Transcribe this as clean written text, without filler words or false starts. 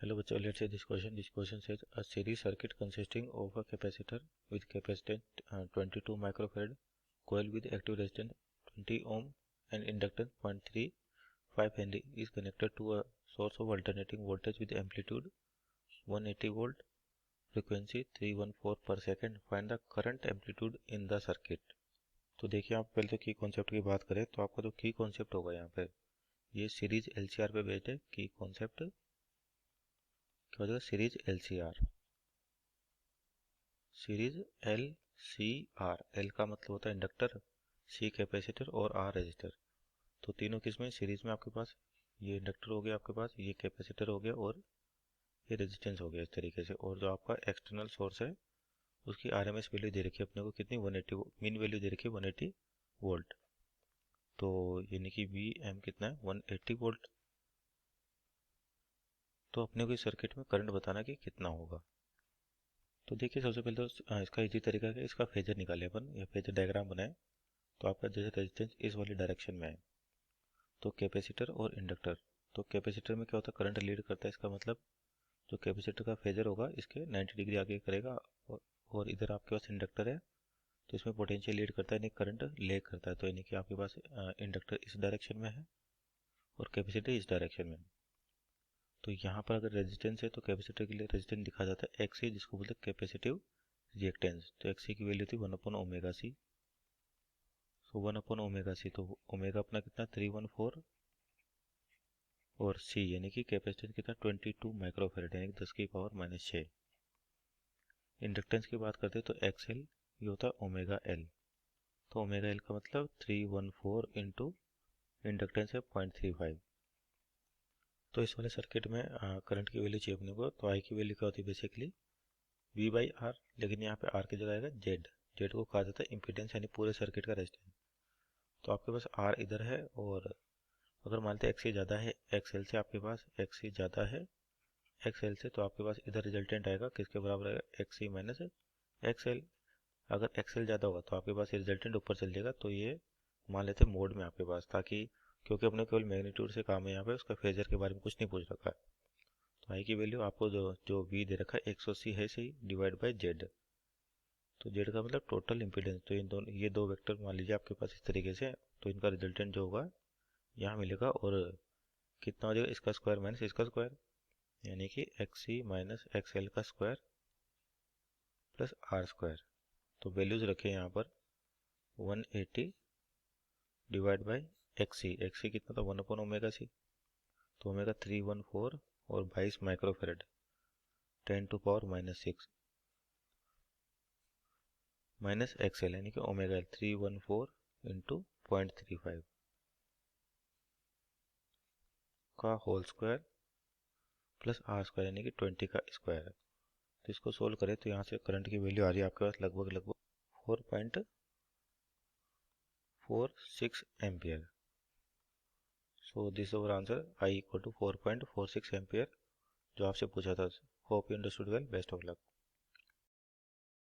Hello bachcho, let's say this question. This question says a series circuit consisting of a capacitor with capacitance 22 microfarad, coil with active resistance 20 ohm and inductance 0.35 Henry is connected to a source of alternating voltage with amplitude 180 volt, frequency 314 per second. Find the current amplitude in the circuit. तो देखिए, आप पहले तो की concept की बात करें तो आपका जो की कॉन्सेप्ट होगा यहाँ पे ये सीरीज एलसीआर पे बेस्ड है। की कॉन्सेप्ट क्या हो जाएगा? Series LCR. Series L C R. L का मतलब होता है इंडक्टर, सी कैपेसिटर और आर रेजिस्टर। तो तीनों किसमें सीरीज में आपके पास ये इंडक्टर हो गया, आपके पास ये कैपेसिटर हो गया और ये रेजिस्टेंस हो गया इस तरीके से। और जो आपका एक्सटर्नल सोर्स है उसकी आरएमएस वैल्यू दे रखी है अपने को कितनी, 180। मीन वैल्यू दे रखी है 180 वोल्ट। तो यानी कि वी एम कितना है, 180 वोल्ट। तो अपने को इस सर्किट में करंट बताना कि कितना होगा। तो देखिए, सबसे पहले तो इसका इजी तरीका है, इसका फेजर निकाले अपन या फेजर डायग्राम बनाए। तो आपका जैसे रेजिस्टेंस इस वाली डायरेक्शन में है तो कैपेसिटर और इंडक्टर। तो कैपेसिटर में क्या होता है, करंट लीड करता है। इसका मतलब जो कैपेसिटर का फेजर होगा इसके 90 डिग्री आगे करेगा। और इधर आपके पास इंडक्टर है तो इसमें पोटेंशियल लीड करता है, यानी करंट लेग करता है। तो यानी कि आपके पास इंडक्टर इस डायरेक्शन में है और कैपेसिटर इस डायरेक्शन में। तो यहाँ पर अगर रेजिस्टेंस है तो कैपेसिटर के लिए रेजिस्टेंस दिखा जाता है एक्सी, जिसको बोलते हैं कैपेसिटिव रिएक्टेंस। तो एक्सी की वैल्यू थी 1/ओमेगा सी। सो 1/ओमेगा सी। तो ओमेगा अपना कितना 314 और सी यानी कि कैपेसिटेंस कितना 22 माइक्रोफेरेड यानी कि 10⁻⁻⁶। इंडक्टेंस की बात करते हैं तो एक्स एल ये होता है ओमेगा एल। तो ओमेगा एल का मतलब 314 इंटू इंडक्टेंस है 0.35। तो इस वाले सर्किट में करंट की वैल्यू चाहिए अपने को। तो आई की वैल्यू क्या होती है बेसिकली वी बाई आर, लेकिन यहाँ पे आर की जगह आएगा जेड। जेड को कहा जाता है इम्पीडेंस यानी पूरे सर्किट का रेजिस्टेंस। तो आपके पास आर इधर है और अगर मानते हैं एक्स ज़्यादा है एक्सएल से, आपके पास एक्स ज़्यादा है एक्सएल से, तो आपके पास इधर रिजल्टेंट आएगा किसके बराबर आएगा, एक्स माइनस एक्सएल। अगर एक्सएल ज़्यादा होगा तो आपके पास ये रिजल्टेंट ऊपर चल जाएगा। तो ये मान लेते हैं मोड में आपके पास, ताकि क्योंकि अपने केवल मैग्नीट्यूड से काम है यहाँ पे, उसका फेजर के बारे में कुछ नहीं पूछ रखा है। तो आई की वैल्यू आपको जो जो वी दे रखा है 180 है सही, डिवाइड बाई जेड। तो जेड का मतलब टोटल इम्पीडेंस। तो इन दोनों ये दो वेक्टर मान लीजिए आपके पास इस तरीके से, तो इनका रिजल्टेंट जो होगा यहाँ मिलेगा। और कितना हो जाएगा, इसका स्क्वायर माइनस इसका स्क्वायर यानी कि एक्स सी माइनस एक्स एल का स्क्वायर प्लस आर स्क्वायर। तो वैल्यूज रखे यहाँ पर 180 डिवाइड बाई एक्स सी कितना था 1/ओमेगा सी। तो ओमेगा 314 और 22 माइक्रोफेरेड 10⁻⁻⁶ माइनस एक्स एल यानी कि ओमेगा एल 314 इंटू 0.35 का whole square plus R square यानी कि 20 का स्क्वायर। तो इसको सोल्व करें तो यहाँ से करंट की वैल्यू आ रही है आपके पास लगभग 4.46 ampere. So this our answer I equal to 4.46 ampere जो आपसे पूछा था। Hope you understood well, best of luck.